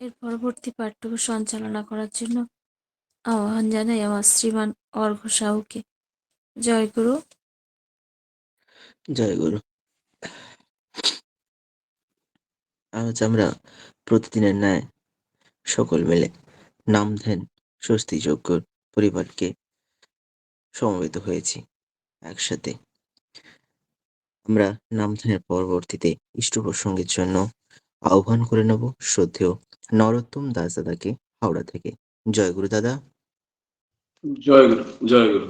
এর পরবর্তী পাঠটুকু সঞ্চালনা করার জন্য আহ্বান জানাই আমার শ্রীমান অর্ঘ্য সাহুকে। জয় গুরু। জয় গুরু। আজ আমরা প্রতিদিনের ন্যায় সকল মিলে নাম ধ্যান স্বস্তি যজ্ঞর পরিবারকে সমবেত হয়েছি একসাথে। আমরা নাম ধ্যানের পরবর্তীতে ইষ্ট প্রসঙ্গের জন্য আহ্বান করে নেব শ্রদ্ধেয় নরোত্তম দাস দাদাকে হাওড়া থেকে। জয় গুরু দাদা। জয় গুরু, জয় গুরু।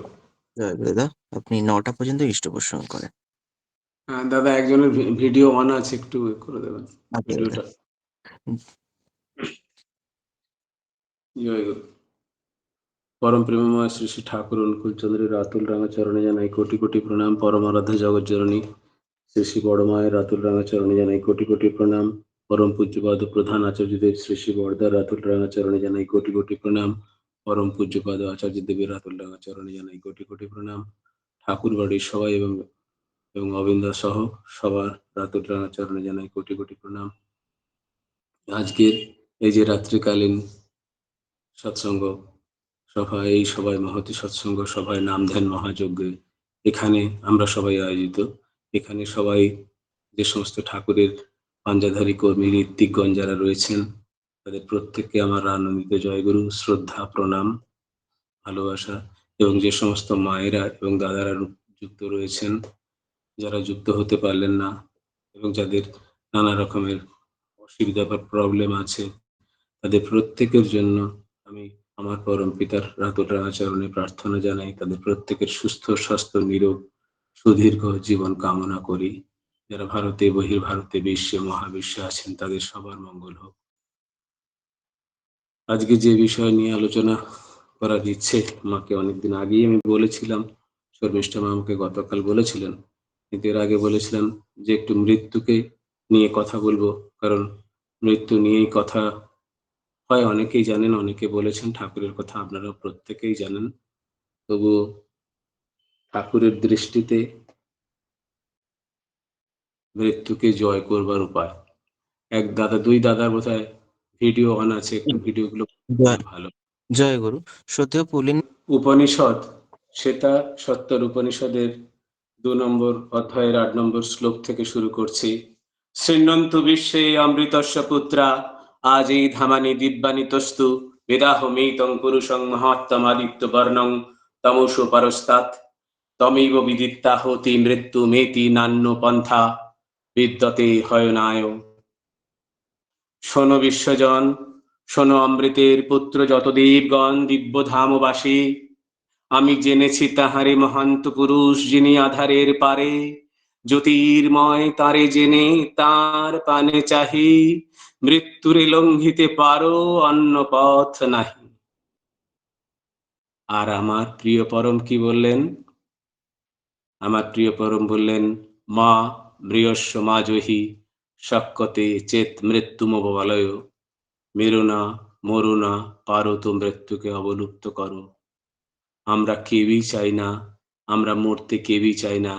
জয় গুরু দাদা। আপনি 9টা পর্যন্ত ইষ্ট প্রসঙ্গ করেন। হ্যাঁ দাদা, একজনের ভিডিও অন আছে, একটু করে দেবেন আগে দাদা। ভিডিওটা। জয় গুরু। পরম প্রেমময় শ্রী শ্রী ঠাকুর অনুকূল চন্দ্রের রাতুল রাঙা চরণে জানাই কোটি কোটি প্রণাম। পরম আরাধ্য জগৎ জননী শ্রী শ্রী বড় মায়ের রাতুল রাঙা চরণে জানাই কোটি কোটি প্রণাম। পরম পূজ্যপাদ প্রধান আচার্যদেব শ্রী শ্রী বড়দার রাতুল রাঙা চরণে জানাই কোটি কোটি প্রণাম। পরম পূজ্যপাদ আচার্যদেবের রাতুল রাঙা চরণে জানাই কোটি কোটি প্রণাম। ঠাকুর বাড়ির সবাই এবং অবিন্দা সহ সবার রাতুল রাঙা চরণে জানাই কোটি কোটি প্রণাম। আজকের এই যে রাত্রিকালীন সৎসঙ্গ সভা, এই সভায় মহতি সৎসঙ্গ সভায় নাম ধ্যান মহাযজ্ঞে এখানে আমরা সবাই আয়োজিত। এখানে সবাই যে সমস্ত ঠাকুরের পাঞ্জাধারী কর্মী ঋত্বিকগণ যারা রয়েছেন, তাদের প্রত্যেককে আমার আনন্দিত জয়গুরু, শ্রদ্ধা, প্রণাম, ভালোবাসা। এবং যে সমস্ত মায়েরা এবং দাদারা যুক্ত রয়েছেন, যারা যুক্ত হতে পারলেন না এবং যাদের নানা রকমের অসুবিধা বা প্রবলেম আছে, তাদের প্রত্যেকের জন্য আমি আমার পরম পিতার রাতুল রাঙা চরণে প্রার্থনা জানাই। তাদের প্রত্যেকের সুস্থ স্বাস্থ্য নিরোগ সুদীর্ঘ জীবন কামনা করি। যারা ভারতে বহির্ভারতে বিশ্বে মহাবিশ্বে আছেন, তাদের সবার মঙ্গল হোক। আজকে যে বিষয় নিয়ে আলোচনা করার ইচ্ছে, মাকে অনেকদিন আগেই আমি বলেছিলাম, শর্মিষ্ঠা মা আমাকে গতকাল বলেছিলেন, কিন্তু এর আগে বলেছিলাম যে একটু মৃত্যুকে নিয়ে কথা বলবো, কারণ মৃত্যু নিয়েই কথা হয়। অনেকেই জানেন, অনেকে বলেছেন, ঠাকুরের কথা আপনারা প্রত্যেকেই জানেন। তবু ঠাকুরের দৃষ্টিতে মৃত্যুকে জয় করবার উপায়। এক দাদা, দুই দাদার বোধহয় ভিডিও অন আছে, একটু ভিডিওগুলো ভালো। জয় গুরু। শ্রদ্ধেয় পুলিন উপনিষদ, শ্বেতা সত্তর উপনিষদের 2 নম্বর অধ্যায়ের 8 নম্বর শ্লোক থেকে শুরু করছি। শৃণ্বন্তু বিশ্বে অমৃতস্য পুত্রা আজই ধামানি দিব্যানি তস্তু বেদাহমেতং পুরুষং মহাত্তমাদিত্য বর্ণং তমসো পরস্তাৎ তমেব বিদিত্তা হতি মৃত্যু মেতি নান্য পন্থা বিদ্যতে হয়নায়। শোনো বিশ্বজন, শোনো অমৃতের পুত্র যত দেবগণ দিব্যধামবাসী, আমি জেনেছি তাহারে মহান্ত পুরুষ যিনি আধারের পারে, জ্যোতির্ময় তারে জেনে তার পানে চাহি, মৃত্যুরে লঙ্ঘিতে পারো অন্য পথ নাহি। আর আমার প্রিয় পরম কি বললেন? আমার প্রিয় পরম বললেন, মা মৃয়স্য মা জহি শক্যতে চেত মৃত্যুমবলয়, মেরুনা মরুনা পারো তো মৃত্যুকে অবলুপ্ত করো। আমরা কেউই চাই না, আমরা মরতে কেউই চাই না,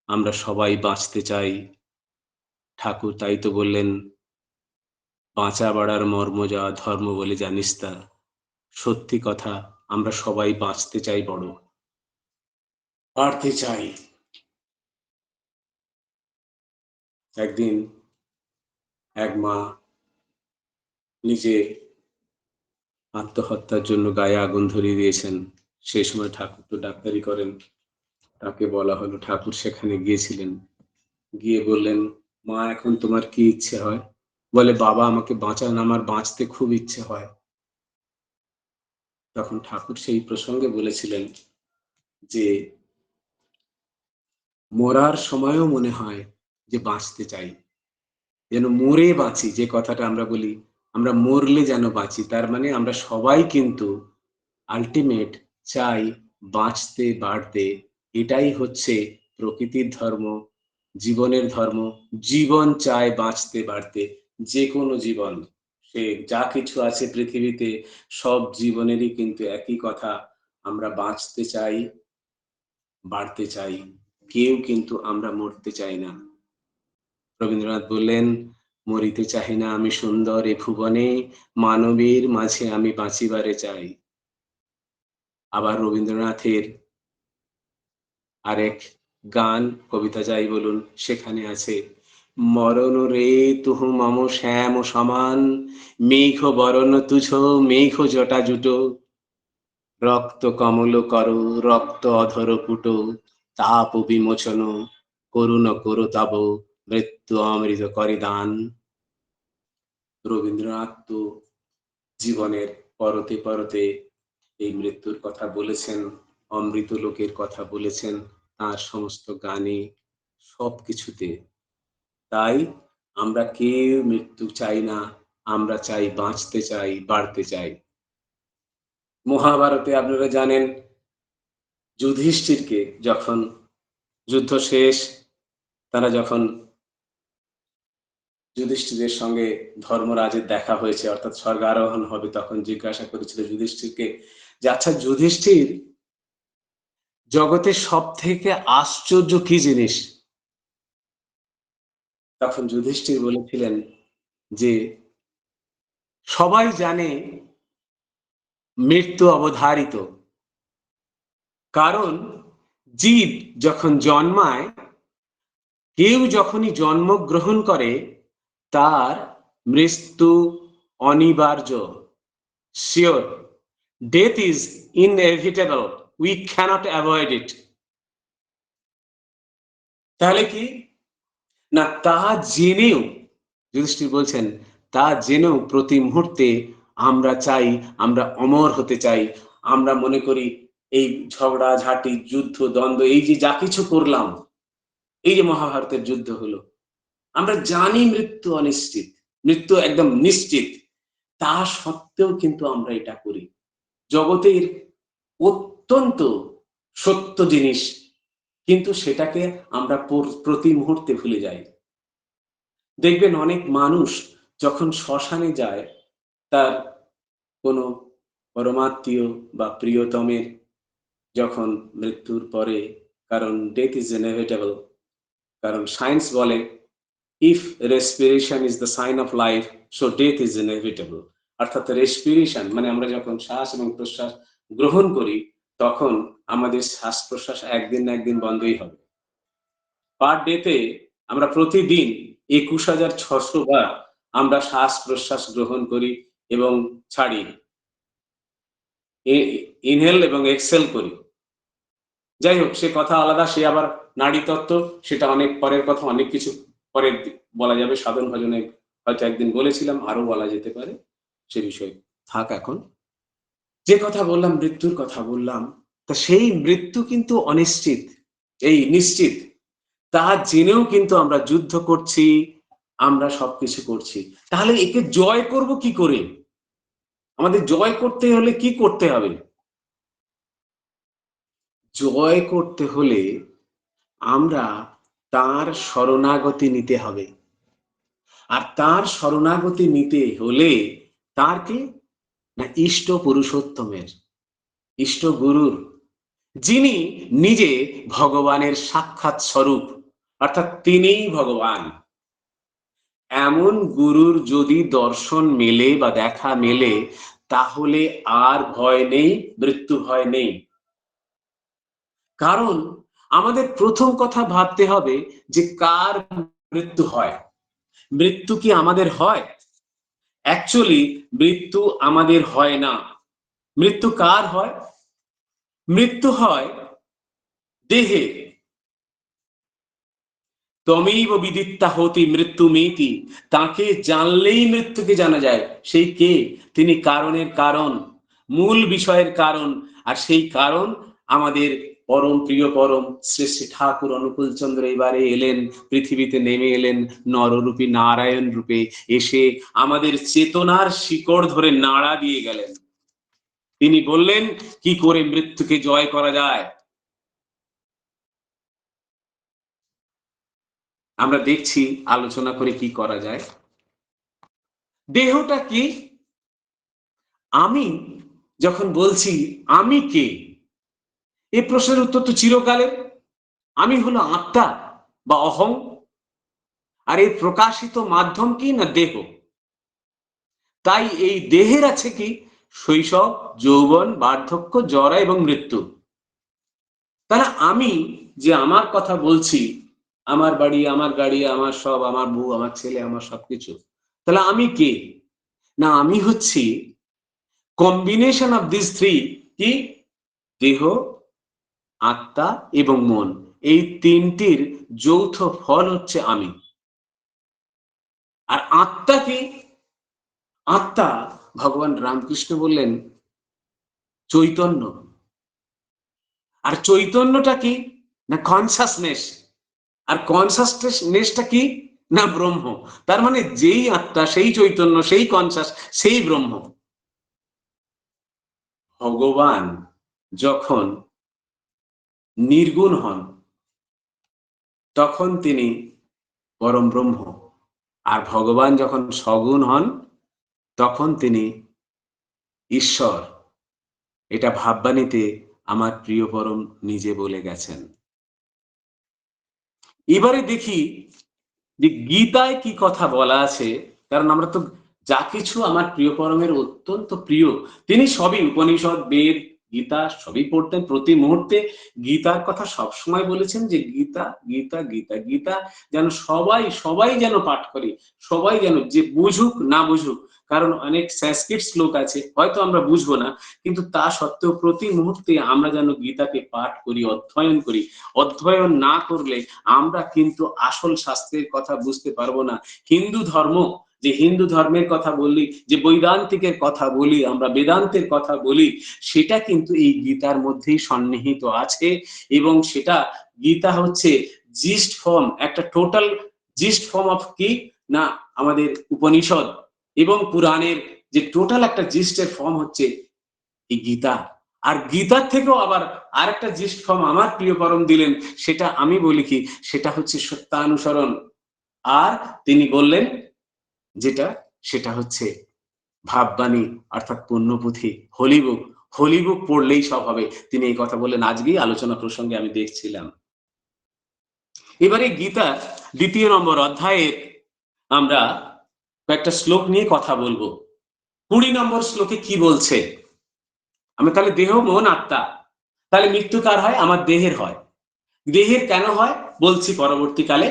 আমরা সবাই বাঁচতে চাই। ঠাকুর তাই তো বললেন, বাঁচা বাড়ার মর্ম যা ধর্ম বলে জানিস তা। সত্যি কথা, আমরা সবাই বাঁচতে চাই, বড় বাড়তে চাই। একদিন এক মা নিজে আত্মহত্যার জন্য গায়ে আগুন ধরিয়ে দিয়েছেন। সেই সময় ঠাকুর তো ডাক্তারি করেন, তাকে বলা হলো, ঠাকুর সেখানে গিয়েছিলেন, গিয়ে বললেন, মা এখন তোমার কি ইচ্ছে হয়? বলে, বাবা আমাকে বাঁচান, আমার বাঁচতে খুব ইচ্ছে হয়। তখন ঠাকুর সেই প্রসঙ্গে বলেছিলেন যে মরার সময়ও মনে হয় যে বাঁচতে চাই, যেন মরে বাঁচি। যে কথাটা আমরা বলি, আমরা মরলে যেন বাঁচি, তার মানে আমরা সবাই কিন্তু আলটিমেট চাই বাঁচতে বাড়তে। এটাই হচ্ছে প্রকৃতির ধর্ম, জীবনের ধর্ম। জীবন চায় বাঁচতে বাড়তে, যে কোনো জীবন, সে যা কিছু আছে পৃথিবীতে, সব জীবনেরই কিন্তু একই কথা, আমরা বাঁচতে চাই, বাড়তে চাই। কেউ কিন্তু আমরা মরতে চাই না। রবীন্দ্রনাথ বললেন, মরিতে চাহি না আমি সুন্দর এ ভুবনে, মানবের মাঝে আমি বাঁচিবারে চাই। আবার রবীন্দ্রনাথের আরেক গান, কবিতা যাই বলুন, সেখানে আছে, মরণ রে তুহু মম শ্যাম সমান, মেঘ বরণ তুঝ মেঘ জটা জুটো, রক্ত কমল কর রক্ত অধর পুটো, তাপ বিমোচন করুণ করো তব, মৃত্যু অমৃত করে দান। রবীন্দ্রনাথ তো জীবনের পরতে পরতে এই মৃত্যুর কথা বলেছেন, অমৃত লোকের কথা বলেছেন তার সমস্ত গানে, সবকিছুতে। তাই আমরা কেউ মৃত্যু চাই না, আমরা চাই বাঁচতে চাই, বাড়তে চাই। মহাভারতে আপনারা জানেন, যুধিষ্ঠিরকে যখন যুদ্ধ শেষ, তারা যখন যুধিষ্ঠিরের সঙ্গে ধর্মরাজের দেখা হয়েছে, অর্থাৎ স্বর্গারোহণ হবে, তখন জিজ্ঞাসা করেছিল যুধিষ্ঠিরকে যে, আচ্ছা যুধিষ্ঠির, জগতের সব থেকে আশ্চর্য কি জিনিস? তখন যুধিষ্ঠির বলেছিলেন যে, সবাই জানে মৃত্যু অবধারিত, কারণ জীব যখন জন্মায়, কেউ যখনই জন্মগ্রহণ করে, তার মৃত্যু অনিবার্য, sure. Death is inevitable, we can't avoid it. তাহলে কি না, তা জেনেও, যুধিষ্ঠির বলছেন, তা জেনেও প্রতি মুহূর্তে আমরা চাই, আমরা অমর হতে চাই। আমরা মনে করি এই ঝগড়া ঝাঁটি, যুদ্ধ দ্বন্দ্ব, এই যে যা কিছু করলাম, এই যে মহাভারতের যুদ্ধ হলো, আমরা জানি মৃত্যু অনিশ্চিত, মৃত্যু একদম নিশ্চিত, তা সত্ত্বেও কিন্তু আমরা এটা করি। জগতের অত্যন্ত সত্য জিনিস, কিন্তু সেটাকে আমরা প্রতি মুহূর্তে ভুলে যাই। দেখবেন অনেক মানুষ যখন শ্মশানে যায়, তার কোনো পরমাত্মীয় বা প্রিয়তমের যখন মৃত্যুর পরে, কারণ ডেথ ইজ ইনএভিটেবল, কারণ সায়েন্স বলে if respiration is the sign of life, so death is inevitable. অর্থাৎ রেসপিরেশন মানে আমরা যখন শ্বাস এবং প্রশ্বাস গ্রহণ করি, তখন আমাদের শ্বাস প্রশ্বাস একদিন না একদিন বন্ধই হবে। পার ডেতে আমরা প্রতিদিন ২১,৬০০ বার আমরা শ্বাস প্রশ্বাস গ্রহণ করি এবং ছাড়ি, ইনহেল এবং এক্সেল করি। যাই হোক, সে কথা আলাদা, সে আবার নাড়ি তত্ত্ব, সেটা অনেক পরের কথা, অনেক কিছু পরে বলা যাবে। সাধন ভজনে হয়তো একদিন বলেছিলাম, আরো বলা যেতে পারে, সে বিষয়ে থাক। এখন যে কথা বললাম, মৃত্যুর কথা বললাম, তা সেই মৃত্যু কিন্তু অনিশ্চিত, এই নিশ্চিত, তা জেনেও কিন্তু আমরা যুদ্ধ করছি, আমরা সবকিছু করছি। তাহলে একে জয় করব কি করে? আমাদের জয় করতে হলে কি করতে হবে? জয় করতে হলে আমরা তার শরণাগতি নিতে হবে। আর তার শরণাগতি নিতে হলে তার কি না, ইষ্ট পুরুষোত্তমের, ইষ্ট গুরুর, যিনি নিজে ভগবানের সাক্ষাৎ স্বরূপ, অর্থাৎ তিনিই ভগবান। এমন গুরুর যদি দর্শন মেলে বা দেখা মেলে, তাহলে আর ভয় নেই, মৃত্যু ভয় নেই। কারণ আমাদের প্রথম কথা ভাবতে হবে যে কার মৃত্যু হয়। মৃত্যু কি আমাদের হয়? অ্যাকচুয়ালি মৃত্যু আমাদের হয় না। মৃত্যু কার হয়? মৃত্যু হয় দেহে। তমেইব বিদিত্তা হতি মৃত্যুমেতি, তাকে জানলেই মৃত্যুকে জানা যায়। সেই কে? তিনি কারণের কারণ, মূল বিষয়ের কারণ। আর সেই কারণ আমাদের পরম প্রিয়, পরম শ্রী শ্রী ঠাকুর অনুকূল চন্দ্র এবারে এলেন, পৃথিবীতে নেমে এলেন নররূপী নারায়ণ রূপে, এসে আমাদের চেতনার শিকড় ধরে নাড়া দিয়ে গেলেন। তিনি বললেন কি করে মৃত্যুকে জয় করা যায়। আমরা দেখছি, আলোচনা করে কি করা যায়। দেহটা কি? আমি যখন বলছি আমি কে, এই প্রশ্নের উত্তর তো চিরকালের। আমি হলো আত্মা বা অহং। আর এই প্রকাশিত মাধ্যম কি না দেহ। তাই এই দেহের আছে কি শৈশব, যৌবন, বার্ধক্য, জরা এবং মৃত্যু। তাহলে আমি যে আমার কথা বলছি, আমার বাড়ি, আমার গাড়ি, আমার সব, আমার বউ, আমার ছেলে, আমার সবকিছু, তাহলে আমি কে? না, আমি হচ্ছি কম্বিনেশন অফ দিস থ্রি। কি? দেহ, আত্মা এবং মন, এই তিনটির যৌথ ফল হচ্ছে আমি। আর আত্মা কি? আত্মা, ভগবান রামকৃষ্ণ বললেন চৈতন্য। আর চৈতন্যটা কি না কনসাসনেস। আর কনসাসনেসটা কি না ব্রহ্ম। তার মানে যেই আত্মা, সেই চৈতন্য, সেই কনসাস, সেই ব্রহ্ম। ভগবান যখন নির্গুণ হন তখন তিনি পরম ব্রহ্ম, আর ভগবান যখন সগুণ হন তখন তিনি ঈশ্বর। এটা ভাববাণীতে আমার প্রিয় পরম নিজে বলে গেছেন। এবারে দেখি যে গীতায় কি কথা বলা আছে। কারণ আমরা তো যা কিছু আমার প্রিয় পরমের অত্যন্ত প্রিয়, তিনি সবই উপনিষদ, বেদ, গীতা সবই পড়তেন প্রতি মুহূর্তে। গীতার কথা সবসময় বলেছেন যে গীতা গীতা গীতা গীতা, যেন সবাই সবাই যেন পাঠ করে, সবাই যেন, যে বুঝুক না বুঝুক। কারণ অনেক সংস্কৃত শ্লোক আছে হয়তো আমরা বুঝবো না, কিন্তু তা সত্ত্বেও প্রতি মুহূর্তে আমরা যেন গীতাকে পাঠ করি, অধ্যয়ন করি। অধ্যয়ন না করলে আমরা কিন্তু আসল শাস্ত্রের কথা বুঝতে পারবো না। হিন্দু ধর্ম, যে হিন্দু ধর্মের কথা বলি, যে বৈদান্তিকের কথা বলি, আমরা বেদান্তের কথা বলি, সেটা কিন্তু এই গীতার মধ্যেই সন্নিহিত আছে। এবং সেটা গীতা হচ্ছে জিস্ট ফর্ম, একটা টোটাল জিস্ট ফর্ম অফ কি না আমাদের উপনিষদ এবং পুরাণের যে টোটাল একটা জিস্টের ফর্ম হচ্ছে এই গীতা। আর গীতার থেকেও আবার আরেকটা জিস্ট ফর্ম আমার প্রিয় পরম দিলেন, সেটা আমি বলি কি, সেটা হচ্ছে সত্যানুসরণ। আর তিনি বললেন যেটা, সেটা হচ্ছে ভাববাণী, অর্থাৎ পুণ্যপুঁথি, হোলি বুক। হোলি বুক পড়লেই সব হবে, তিনি এই কথা বললেন। আজকেই আলোচনা প্রসঙ্গে আমি দেখছিলাম। এবারে গীতার 2 নম্বর অধ্যায়ের আমরা কয়েকটা শ্লোক নিয়ে কথা বলবো। 20 নম্বর শ্লোকে কি বলছে? আমি তাহলে দেহ, মন, আত্মা, তাহলে মৃত্যু কার হয়? আমার দেহের হয়। দেহের কেন হয় বলছি পরবর্তীকালে।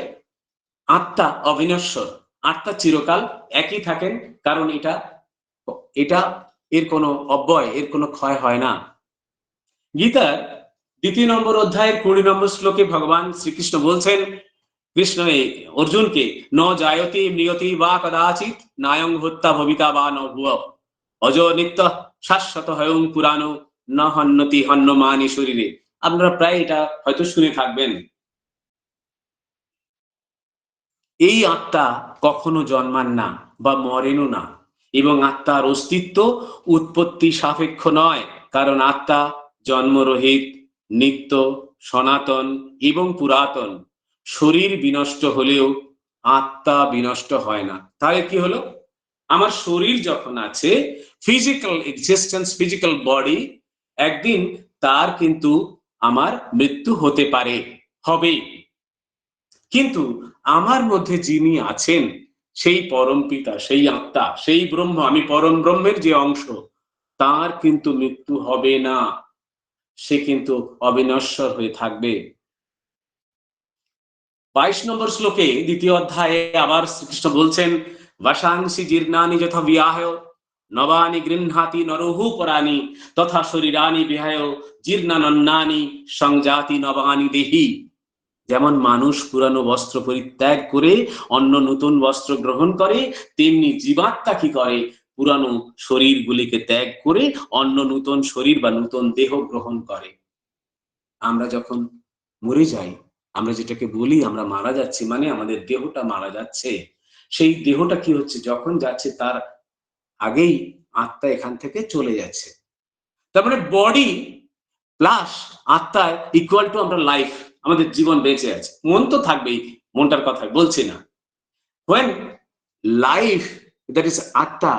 আত্মা অবিনশ্বর, আত্মা চিরকাল একই থাকেন, কারণ এটা এটা এর কোনো অব্যয়, এর কোনো ক্ষয় হয় না। গীতার 2 নম্বর অধ্যায়ের 20 নম্বর শ্লোকে ভগবান শ্রীকৃষ্ণ বলছেন কৃষ্ণ অর্জুনকে, ন জায়তি মৃয়তি বা কদাচিৎ নায়ং হত্যা ভবিতা বা ন ভুব অজ নিত্য শাশ্বত হয়ং পুরানো ন হন্নতি হন্যমানি শরীরে। আপনারা প্রায় এটা হয়তো শুনে থাকবেন। এই আত্মা কখনো জন্মান না বা মরেনও না, এবং আত্মার অস্তিত্ব উৎপত্তি সাপেক্ষ নয়, কারণ আত্মা জন্মরহিত, নিত্য, সনাতন এবং পুরাতন। শরীর বিনষ্ট হলেও আত্মা বিনষ্ট হয় না। তাহলে কি হলো? আমার শরীর যখন আছে, ফিজিক্যাল এক্সিস্টেন্স, ফিজিক্যাল বডি, একদিন তার কিন্তু আমার মৃত্যু হতে পারে, হবে। কিন্তু আমার মধ্যে যিনি আছেন, সেই পরম পিতা, সেই আত্মা, সেই ব্রহ্ম, আমি পরম ব্রহ্মের যে অংশ, তার কিন্তু মৃত্যু হবে না, সে কিন্তু অবিনশ্বর হয়ে থাকবে। 22 নম্বর শ্লোকে 2য় অধ্যায়ে আবার শ্রীকৃষ্ণ বলছেন, বাসাংসি জীর্ণানি যথা বিয়াহ নবানি গৃহ্ণাতি নরহু পরানি তথা শরীরানি বিহায় জীর্ণানন্নানি সংজাতি নবানি দেহি। যেমন মানুষ পুরানো বস্ত্র পরিত্যাগ করে অন্য নতুন বস্ত্র গ্রহণ করে, তেমনি জীবাত্মা কি করে? পুরানো শরীরগুলিকে ত্যাগ করে অন্য নতুন শরীর বা নতুন দেহ গ্রহণ করে। আমরা যখন মরে যাই, আমরা যেটাকে বলি আমরা মারা যাচ্ছি, মানে আমাদের দেহটা মারা যাচ্ছে। সেই দেহটা কি হচ্ছে? যখন যাচ্ছে তার আগেই আত্মা এখান থেকে চলে যাচ্ছে। তার মানে বডি প্লাস আত্মা ইকুয়াল টু আমরা লাইফ, আমাদের জীবন বেঁচে আছে। মন তো থাকবেই, মনটার কথা বলছি না। when life, that is আত্মা,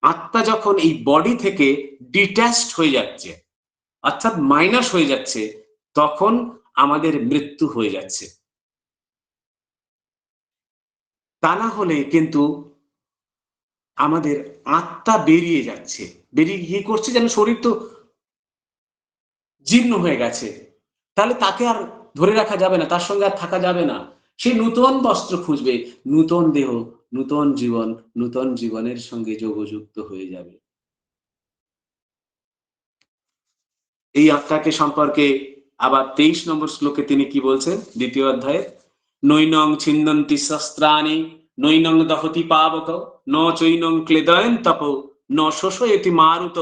আত্মা যখন এই বডি থেকে ডিট্যাচড হয়ে যাচ্ছে, অর্থাৎ মাইনাস হয়ে যাচ্ছে, তখন আমাদের মৃত্যু হয়ে যাচ্ছে। তা না হলে কিন্তু আমাদের আত্মা বেরিয়ে যাচ্ছে, বেরিয়ে গিয়ে করছে যেন শরীর তো জীর্ণ হয়ে গেছে, তাহলে তাকে আর ধরে রাখা যাবে না, তার সঙ্গে আর থাকা যাবে না। সে নূতন বস্ত্র খুঁজবে, নূতন দেহ, নূতন জীবন, নূতন জীবনের সঙ্গে যোগযুক্ত হয়ে যাবে। এই আত্মাকে সম্পর্কে আবার 23 নম্বর শ্লোকে তিনি কি বলছেন, দ্বিতীয় অধ্যায়ে, নৈনং ছিন্দন্তি শস্ত্রাণি নৈনং দহতি পাবক ন চৈনং ক্লেদয়ন তপ ন শোষয়তি মারুত।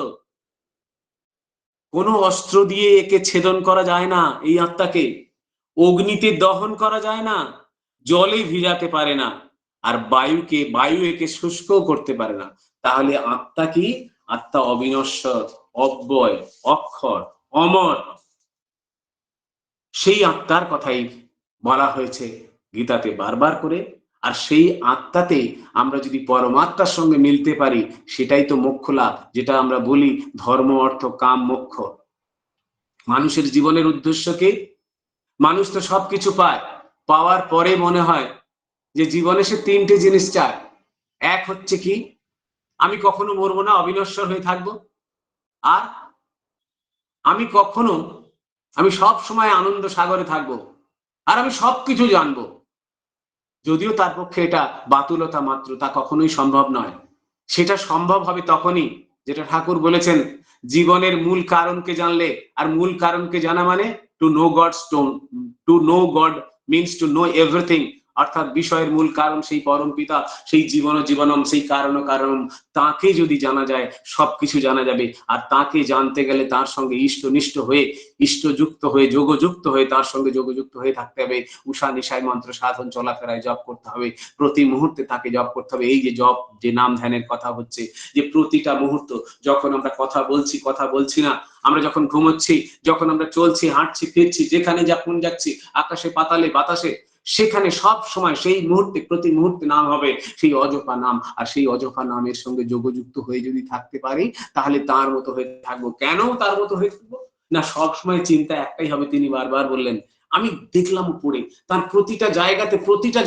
কোনো অস্ত্র দিয়ে একে ছেদন করা যায় না, এই আত্মাকে অগ্নিতে দহন করা যায় না, জলে ভিজাতে পারে না, আর বায়ু একে শুষ্কও করতে পারে না। তাহলে আত্মা কি? আত্মা অবিনশ্বর, অব্যয়, অক্ষর, অমর। সেই আত্মার কথাই বলা হয়েছে গীতাতে বারবার করে। আর সেই আত্মাতে আমরা যদি পরমাত্মার সঙ্গে মিলতে পারি, সেটাই তো মোক্ষ লাভ, যেটা আমরা বলি ধর্ম অর্থ কাম মোক্ষ। মানুষের জীবনের উদ্দেশ্যকে, মানুষ তো সবকিছু পায়, পাওয়ার পরে মনে হয় যে জীবনে সে তিনটে জিনিস চায়। এক হচ্ছে কি, আমি কখনো মরবো না, অবিনশ্বর হয়ে থাকবো। আর আমি সব সময় আনন্দ সাগরে থাকবো। আর আমি সবকিছু জানবো। যদিও তার পক্ষে এটা বাতুলতা মাত্র, তা কখনোই সম্ভব নয়। সেটা সম্ভব হবে তখনই, যেটা ঠাকুর বলেছেন, জীবনের মূল কারণকে জানলে। আর মূল কারণকে জানা মানে to know god stone, to know god means to know everything. অর্থাৎ বিষয়ের মূল কারণ সেই পরম পিতা, সেই জীবনম, সেই কারণম, তাকে যদি জানা যায় সবকিছু জানা যাবে। আর তাকে জানতে গেলে তার সঙ্গে ইষ্টনিষ্ঠ হয়ে, ইষ্টযুক্ত হয়ে, যোগযুক্ত হয়ে, তার সঙ্গে যোগযুক্ত হয়ে থাকতে হবে। উষা নিশায় মন্ত্র সাধন, চলাফেরায় জপ করতে হবে, প্রতি মুহূর্তে তাকে জপ করতে হবে। এই যে জপ, যে নাম ধ্যানের কথা হচ্ছে, যে প্রতিটা মুহূর্ত, যখন আমরা কথা বলছি না, আমরা যখন ঘুমোচ্ছি, যখন আমরা চলছি, হাঁটছি, ফিরছি, যেখানে যখন যাচ্ছি, আকাশে পাতালে বাতাসে, সেখানে সব সময় সেই মুহূর্তে, প্রতি মুহূর্তে নাম হবে সেই অজপা নাম। আর সেই অজপা নামের সঙ্গে যোগযুক্ত হয়ে যদি থাকতে পারি, তাহলে তার মতো হয়ে থাকবো। কেন তার মতো হয়ে থাকবো না? সবসময় চিন্তা একটাই হবে, তিনি বারবার বললেন, আমি দেখলাম উপরে, তার প্রতিটা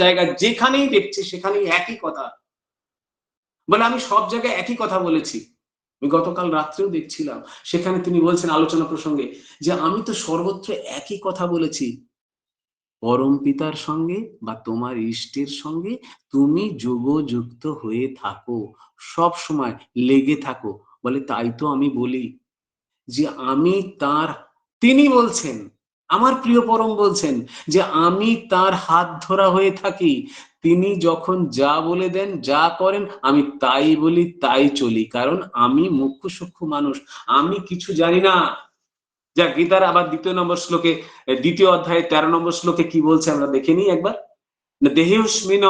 জায়গায় যেখানেই দেখছি সেখানেই একই কথা বলে। আমি সব জায়গায় একই কথা বলেছি। আমি গতকাল রাত্রেও দেখছিলাম, সেখানে তিনি বলছেন আলোচনা প্রসঙ্গে যে আমি তো সর্বত্র একই কথা বলেছি, পরম পিতার সঙ্গে বা তোমার ইষ্টের সঙ্গে তুমি যোগযুক্ত হয়ে থাকো, সব সময় লেগে থাকো। বলে তাই তো আমি বলি যে আমি তার, তিনি বলছেন, আমার প্রিয় পরম বলছেন যে আমি তার হাত ধরা হয়ে থাকি। তিনি যখন যা বলে দেন, যা করেন, আমি তাই বলি, তাই চলি। কারণ আমি মুখ্য সূক্ষ্ম মানুষ, আমি কিছু জানি না। যা গীতার আবার দ্বিতীয় অধ্যায়ে 13 নম্বর শ্লোকে কি বলছে আমরা দেখে নিই একবার। দেহেস্মিন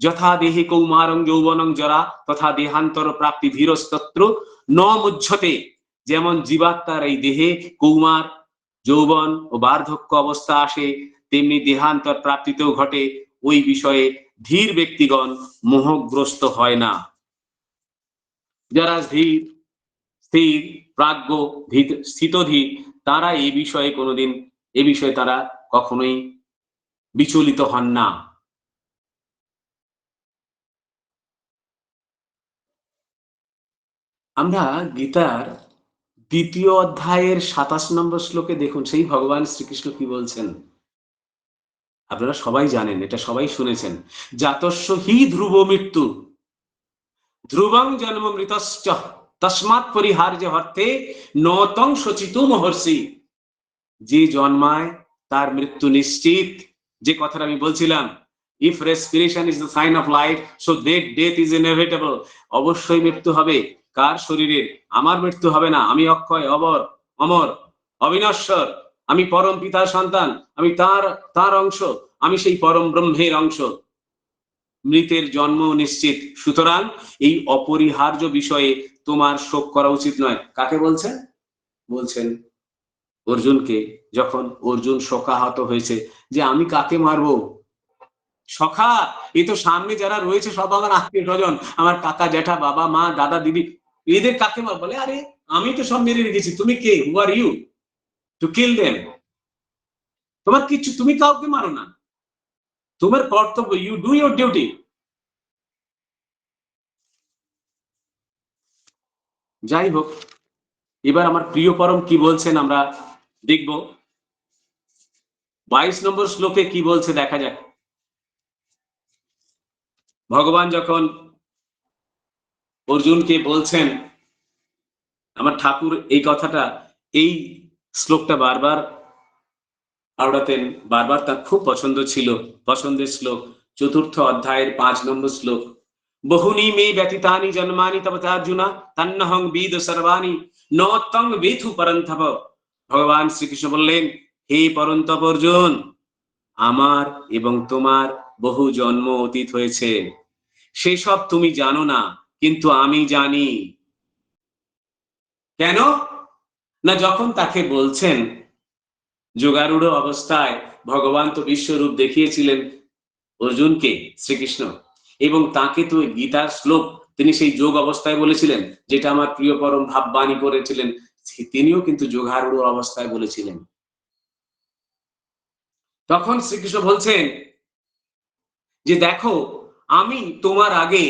যথা দেহে কৌমারং যৌবনং জরা তথা দেহান্তর প্রাপ্তি ধীরস্তত্র ন মুহ্যতে। যেমন জীবাত্মার এই দেহে কৌমার, যৌবন ও বার্ধক্য অবস্থা আসে, তেমনি দেহান্তর প্রাপ্তিতেও ঘটে। ওই বিষয়ে ধীর ব্যক্তিগণ মোহগ্রস্ত হয় না। যারা ধীর, স্থির, প্রাজ্ঞ, স্থিতধীর, তারা এ বিষয়ে তারা কখনোই বিচলিত হন না। আমরা গীতার দ্বিতীয় অধ্যায়ের 27 নম্বর শ্লোকে দেখুন, সেই ভগবান শ্রীকৃষ্ণ কি বলছেন। আপনারা সবাই জানেন, এটা সবাই শুনেছেন, জাতস্য হি ধ্রুব মৃত্যু ধ্রুবং জন্ম মৃতশ্চ তস্মাৎ পরিহার্য হর্তে নতং শচিতু মহর্ষি। যে জন্মায় তার মৃত্যু নিশ্চিত। যে কথাটা আমি বলছিলাম, if respiration is the sign of life, so death is inevitable. অবশ্যই মৃত্যু হবে। কার? শরীরের। আমার মৃত্যু হবে না। আমি অক্ষয়, অমর, অবিনশ্বর। আমি পরম পিতার সন্তান, আমি তার অংশ, আমি সেই পরম ব্রহ্মের অংশ। মৃতের জন্ম নিশ্চিত। সুতরাং এই অপরিহার্য বিষয়ে তোমার শোক করা উচিত নয়। কাকে বলছেন? বলছেন অর্জুনকে। যখন অর্জুন শোকাহত হয়েছে যে আমি কাকে মারবো, সখা, এই তো সামনে যারা রয়েছে সব আমার আত্মীয় স্বজন, আমার কাকা, জ্যাঠা, বাবা, মা, দাদা, দিদি, এদের কাকে মার? বলে আরে আমি তো সব মেরে রেখেছি, তুমি কে? Who are you to kill them? তোমার কিছু, তুমি কাউকে মারো না, তোমার কর্তব্য, ইউ ডু ইউর ডিউটি। যাই হোক, এবার আমার প্রিয় পরম কি বলছেন আমরা দেখব। 22 নম্বর শ্লোকে কি বলছে দেখা যাক। ভগবান যখন অর্জুনকে বলছেন, আমার ঠাকুর এই কথাটা, এই শ্লোকটা বারবার আওড়াতেন, বারবার তার খুব পছন্দ ছিল, পছন্দের শ্লোক। 4th অধ্যায়ের 5 নম্বর শ্লোক। বহুনি মে ব্যতীতানি জন্মানি তব চার্জুনা তন্নহং বিদ সর্বাণি ন তং বেথু পরন্তপ। ভগবান শ্রীকৃষ্ণ বললেন, হে পরন্তপ অর্জুন, আমার এবং তোমার বহু জন্ম অতীত হয়েছে, সেসব তুমি জানো না, কিন্তু আমি জানি। কেন না, যখন তাকে বলছেন যোগারূঢ় অবস্থায়, ভগবান তো বিশ্বরূপ দেখিয়েছিলেন অর্জুনকে, শ্রীকৃষ্ণ, এবং তাকে তো গীতার শ্লোক তিনি সেই যোগ অবস্থায় বলেছিলেন, যেটা আমার প্রিয় পরম ভাববাণী করেছিলেন, তিনিও কিন্তু যোগারূঢ় অবস্থায় বলেছিলেন। তখন শ্রীকৃষ্ণ বলছেন যে দেখো, আমি তোমার আগে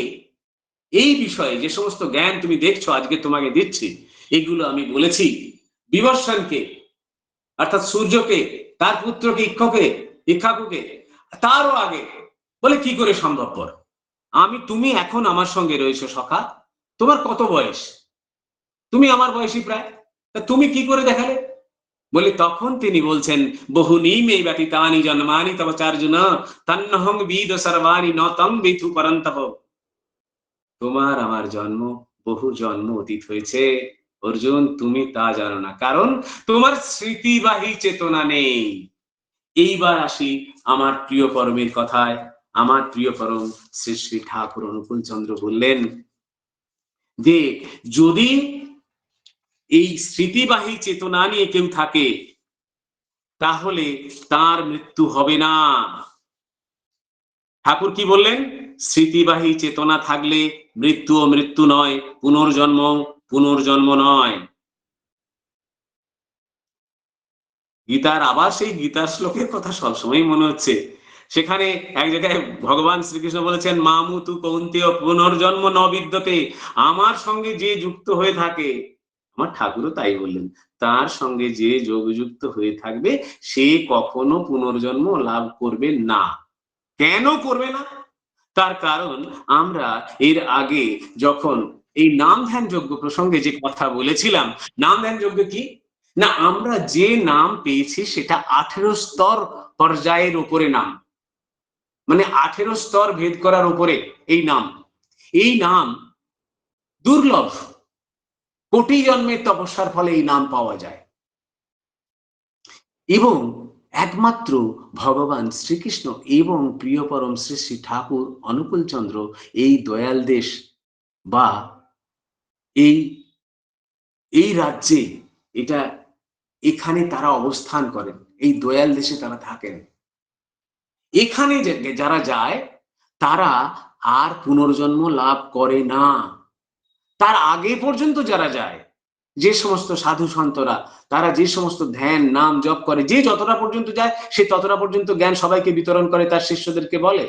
এই বিষয়ে যে সমস্ত জ্ঞান তুমি দেখছো আজকে তোমাকে দিচ্ছি, এগুলো আমি বলেছি বিবর্ষণকে, অর্থাৎ সূর্যকে, তার পুত্রকে ইক্ষ্বাকুকে, তারও আগে। বলে কি করে সম্ভবপর? তুমি এখন আমার সঙ্গে রয়েছো সখা, তোমার কত বয়স? তুমি আমার বয়সী প্রায়, তা তুমি কি করে দেখালে? বলে তখন তিনি বলছেন, বহুনি মে ব্যতীতানি জন্মানি তব চার্জুনা তন্নহং বিদ সর্বাণি ন তং বেথু পরন্তপ। তোমার আমার জন্ম বহু জন্ম অতীত হয়েছে অর্জুন, তুমি তা জানো না, কারণ তোমার স্মৃতিবাহী চেতনা নেই। এইবার আসি আমার প্রিয় পরমের কথায়। আমার প্রিয় পরম শ্রী শ্রী ঠাকুর অনুকূল চন্দ্র বললেন যে যদি এই স্মৃতিবাহী চেতনা নিয়ে কেউ থাকে, তাহলে তার মৃত্যু হবে না। ঠাকুর কি বললেন? স্মৃতিবাহী চেতনা থাকলে মৃত্যু ও মৃত্যু নয়, পুনর্জন্ম পুনর্জন্ম নয়। গীতার আবার সেই গীতার শ্লোকের কথা সবসময় মনে হচ্ছে। সেখানে এক জায়গায় ভগবান শ্রীকৃষ্ণ বলেছেন, মামুতু কৌন্তেয় পুনর্জন্ম ন বিদ্যতে। আমার সঙ্গে যে যুক্ত হয়ে থাকে, আমার ঠাকুরও তাই বললেন, তার সঙ্গে যে যোগযুক্ত হয়ে থাকবে সে কখনো পুনর্জন্ম লাভ করবে না। কেন করবে না? তার কারণ আমরা এর আগে যখন এই নাম ধ্যান যজ্ঞ প্রসঙ্গে যে কথা বলেছিলাম, নাম ধ্যান যজ্ঞ কি না, আমরা যে নাম পেয়েছি সেটা 18 স্তর পর্যায়ের উপরে নাম, মানে 18 স্তর ভেদ করার উপরে এই নাম। এই নাম দুর্লভ, কোটি জন্মের তপস্যার ফলে এই নাম পাওয়া যায়, এবং একমাত্র ভগবান শ্রীকৃষ্ণ এবং প্রিয় পরম শ্রী শ্রী ঠাকুর অনুকূল চন্দ্র এই দয়াল দেশ বা এই এই রাজ্যে, এটা এখানে তারা অবস্থান করেন, এই দয়াল দেশে তারা থাকেন। এখানে যারা যায় তারা আর পুনর্জন্ম লাভ করে না। তার আগে পর্যন্ত যারা যায়, যে সমস্ত সাধু সন্তরা, তারা যে সমস্ত ধ্যান নাম জপ করে, যে যতটা পর্যন্ত যায় সে ততটা পর্যন্ত জ্ঞান সবাইকে বিতরণ করে, তার শিষ্যদেরকে বলে।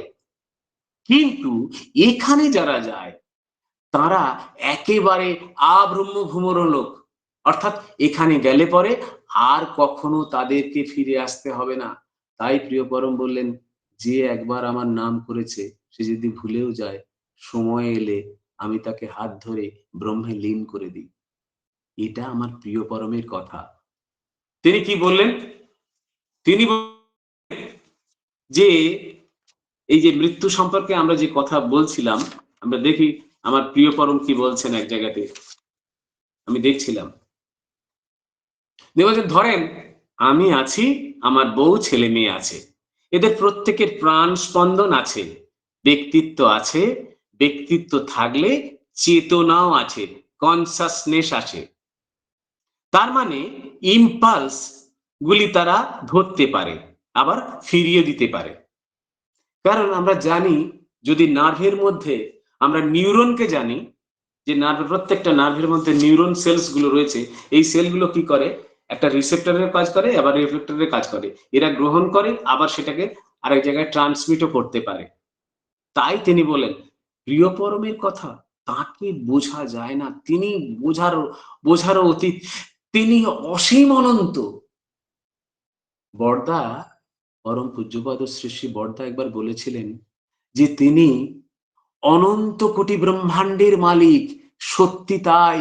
কিন্তু এখানে যারা যায় তারা একেবারে আব্রহ্ম ভূমর লোক, অর্থাৎ এখানে গেলে পরে আর কখনো তাদেরকে ফিরে আসতে হবে না। তাই প্রিয় পরম বললেন, যে একবার আমার নাম করেছে সে যদি ভুলেও যায়, সময় এলে আমি তাকে হাত ধরে ব্রহ্মে লীন করে দিই। এটা আমার প্রিয় পরমের কথা। তিনি কি বললেন? তিনি যে এই যে মৃত্যু সম্পর্কে আমরা যে কথা বলছিলাম, আমরা দেখি আমার প্রিয় পরম কি বলছেন এক জায়গাতে, আমি দেখছিলাম। বলছেন, ধরেন আমি আছি, আমার বউ ছেলে মেয়ে আছে, এদের প্রত্যেকের প্রাণ স্পন্দন আছে, ব্যক্তিত্ব আছে, ব্যক্তিত্ব থাকলে চেতনাও আছে, কনসাসনেস আছে। তার মানে ইম্পালস গুলি তারা ধরতে পারে, আবার ফিরিয়ে দিতে পারে। কারণ আমরা জানি, যদি নার্ভের মধ্যে আমরা নিউরনকে জানি, যে প্রত্যেকটা নার্ভের মধ্যে নিউরন সেলস গুলো রয়েছে, এই সেলগুলো কি করে, একটা রিসেপ্টরের কাজ করে, আবার রিফ্লেক্টরের কাজ করে, এরা গ্রহণ করে আবার সেটাকে আরেক জায়গায় ট্রান্সমিটও করতে পারে। তাই তিনি বলেন প্রিয় পরমের কথা, তাকে বোঝা যায় না, তিনি বোঝারও অতীত, তিনি অসীম অনন্ত। বড়দা, পরম পূজ্যপাদ শ্রী শ্রী বড়দা একবার বলেছিলেন যে তিনি অনন্ত কোটি ব্রহ্মাণ্ডের মালিক। সত্যি তাই,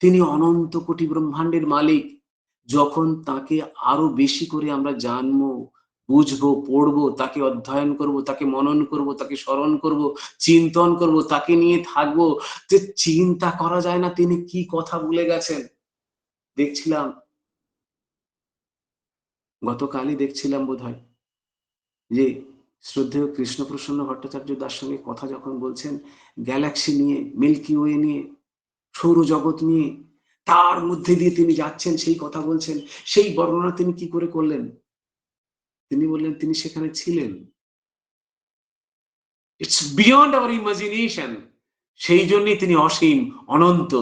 তিনি অনন্ত কোটি ব্রহ্মাণ্ডের মালিক। যখন তাকে আরো বেশি করে আমরা জানবো, বুঝবো, পড়বো, তাকে অধ্যয়ন করব, তাকে মনন করব, তাকে স্মরণ করব, চিন্তন করব, তাকে নিয়ে থাকবো, যে চিন্তা করা যায় না তিনি কি কথা বলে গেছেন। দেখছিলাম, গতকালই দেখছিলাম বোধহয়, যে শ্রদ্ধেয় কৃষ্ণপ্রসন্ন ভট্টাচার্য দার সঙ্গে কথা যখন বলছেন গ্যালাক্সি নিয়ে, মিল্কি ওয়ে নিয়ে, সৌরজগৎ নিয়ে, তার মধ্যে দিয়ে তিনি যাচ্ছেন, সেই কথা বলছেন, সেই বর্ণনা তিনি কি করে করলেন? তিনি বললেন তিনি সেখানে ছিলেন। It's beyond our imagination. সেই জন্যই তিনি অসীম, অনন্ত।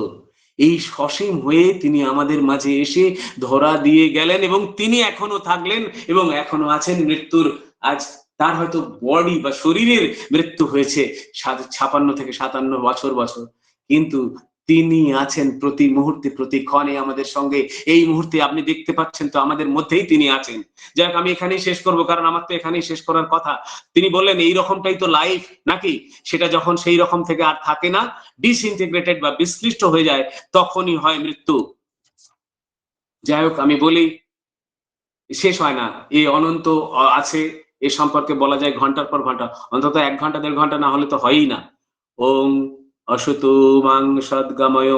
এই সসীম হয়ে তিনি আমাদের মাঝে এসে ধরা দিয়ে গেলেন, এবং তিনি এখনো থাকলেন এবং এখনো আছেন। মৃত্যুর আজ তার হয়তো বডি বা শরীরের মৃত্যু হয়েছে 56 থেকে 57 বছর, কিন্তু তিনি আছেন প্রতি মুহূর্তে, প্রতি ক্ষণে আমাদের সঙ্গে। এই মুহূর্তে আপনি দেখতে পাচ্ছেন তো, আমাদের মধ্যেই তিনি আছেন। যাই হোক, আমি এখানেই শেষ করবো, কারণ আমার তো এখানেই শেষ করার কথা। তিনি বললেন এই রকমটাই তো লাইফ নাকি, সেটা যখন সেই রকম থেকে আর থাকে না, ডিসইন্টিগ্রেটেড বা বিশ্লিষ্ট হয়ে যায়, তখনই হয় মৃত্যু। যাই হোক, আমি বলি শেষ হয় না, এই অনন্ত আছে, এ সম্পর্কে বলা যায় ঘন্টার পর ঘন্টা, অন্তত 1 ঘন্টা 1.5 ঘন্টা না হলে তো হয়ই না। ওং অসতু মাং সদ্গময়,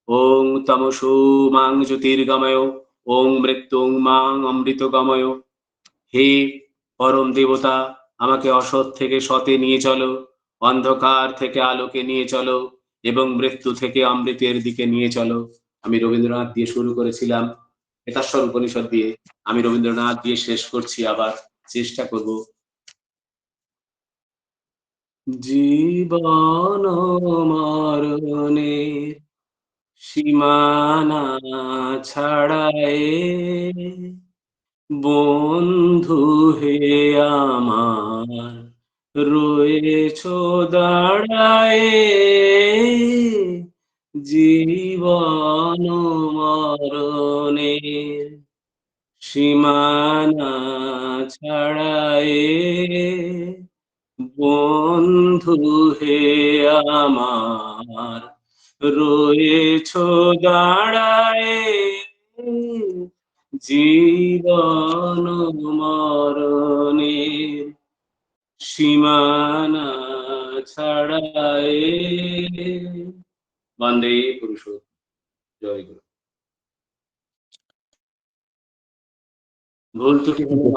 ওং তমসু মাং জ্যোতির্গময়, ওং মৃত্যুং মাং অমৃতগময়। হে পরম দেবতা, আমাকে অসৎ থেকে সতে নিয়ে চলো, অন্ধকার থেকে আলোকে নিয়ে চলো, এবং মৃত্যু থেকে অমৃতের দিকে নিয়ে চলো। আমি রবীন্দ্রনাথ দিয়ে শুরু করেছিলাম, একাশ্বর উপনিষদ দিয়ে, আমি রবীন্দ্রনাথ দিয়ে শেষ করছি, আবার চেষ্টা করব। জীবন মরণের সীমানা ছাড়ায়ে, বন্ধু হে আমার রয়েছো দাঁড়ায়ে, জীবন মরণের সীমানা ছাড়ায়ে, বন্ধু হে আমার রয়েছো দাঁড়ায়ে, জীবন মরণের সীমানা ছাড়ায়ে। বন্দে পুরুষোত্তম। জয় গুরু। ভুল ত্রুটি হলে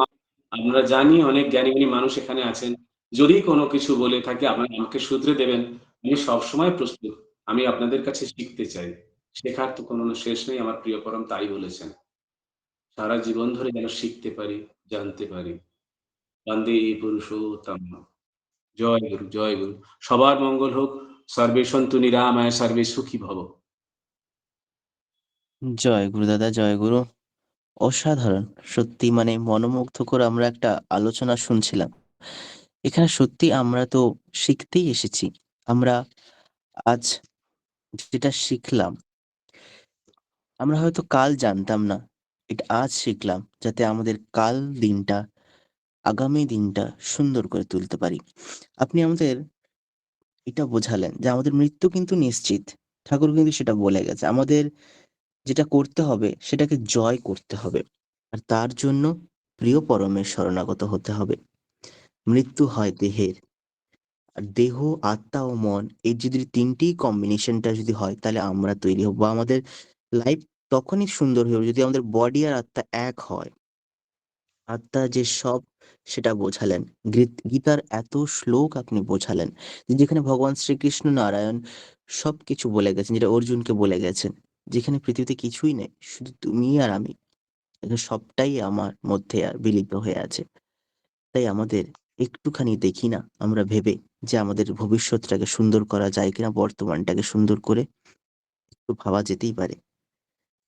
আমরা জানি অনেক জ্ঞানী গুণী মানুষ এখানে আছেন, যদি কোনো কিছু বলে থাকি আপনারা আমাকে শুধরে দেবেন। আমি সবসময় প্রস্তুত, আমি আপনাদের কাছে শিখতে চাই, শেখার তো কোনো শেষ নেই। আমার প্রিয় পরম তাই বলেছেন, সারা জীবন ধরে যেন শিখতে পারি, জানতে পারি। বন্দে পুরুষোত্তম। জয় গুরু, জয় গুরু। সবার মঙ্গল হোক। সর্বে সন্তু নিরাময়, সর্বে সুখী ভব। জয় গুরু দাদা, জয় গুরু। অসাধারণ, সত্যি মানে মনোমুগ্ধকর আমরা একটা আলোচনা শুনছিলাম। এখানে সত্যি আমরা তো শিখতেই এসেছি। আমরা আজ যেটা শিখলাম, আমরা হয়তো কাল জানতাম না, এটা আজ শিখলাম, যাতে আমাদের কাল দিনটা, আগামী দিনটা সুন্দর করে তুলতে পারি। আপনি আমাদের এটা বোঝালেন যে আমাদের মৃত্যু কিন্তু নিশ্চিত। ঠাকুর কিন্তু সেটা বলে গেছে। আমাদের যেটা করতে হবে সেটাকে জয় করতে হবে। আর তার জন্য প্রিয় পরমের শরণাগত হতে হবে। মৃত্যু হয় দেহের, আর দেহ, আত্মা ও মন, এই যদি তিনটি কম্বিনেশনটা যদি হয়, তাহলে আমরা তৈরি হব। আমাদের লাইফ তখনই সুন্দর হয়ে যাবে যদি আমাদের বডি আর আত্মা এক হয়। আত্মা যে সব, সেটা বোঝালেন। গীতার এত শ্লোক আপনি বোঝালেন, যেখানে ভগবান শ্রীকৃষ্ণ নারায়ণ সবকিছু বলে গেছেন, যেটা অর্জুনকে বলে গেছেন, যেখানে পৃথিবীতে কিছুই নেই, শুধু তুমি আর আমি, এখানে সবটাই আমার মধ্যে আর বিলীন হয়ে আছে। তাই আমাদের একটুখানি দেখি না আমরা ভেবে, যে আমাদের ভবিষ্যৎটাকে সুন্দর করা যায় কিনা, বর্তমানটাকে সুন্দর করে একটু ভাবা যেতেই পারে।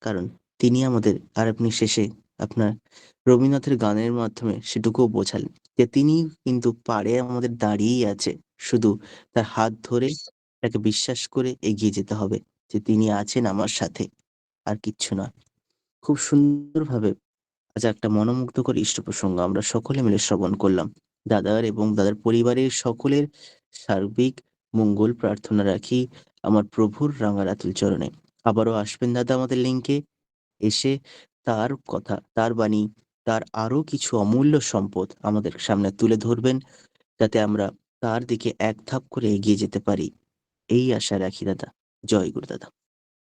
কারণ তিনি আমাদের, আর আপনি শেষে আপনার রবীন্দ্রনাথের গানের মাধ্যমে সেটুকুও বোঝালেন, যে তিনি কিন্তু পাড়ে আমাদের দাঁড়িয়েই আছে, শুধু তার হাত ধরে তাকে বিশ্বাস করে এগিয়ে যেতে হবে যে তিনি আছেন আমার সাথে, আর কিচ্ছু না। খুব সুন্দরভাবে আজ একটা মনোমুগ্ধকর ইষ্ট প্রসঙ্গ আমরা সকলে মিলে শ্রবণ করলাম। দাদার এবং দাদার পরিবারের সকলের সার্বিক মঙ্গল প্রার্থনা রাখি আমার প্রভুর রাঙা রাতুল চরণে। আবারও আসবেন দাদা আমাদের লিঙ্কে, এসে তার কথা, তার বাণী, তার আরো কিছু অমূল্য সম্পদ আমাদের সামনে তুলে ধরবেন, যাতে আমরা তার দিকে এক ধাপ করে এগিয়ে যেতে পারি। এই আশা রাখি দাদা। জয় গুরু দাদা।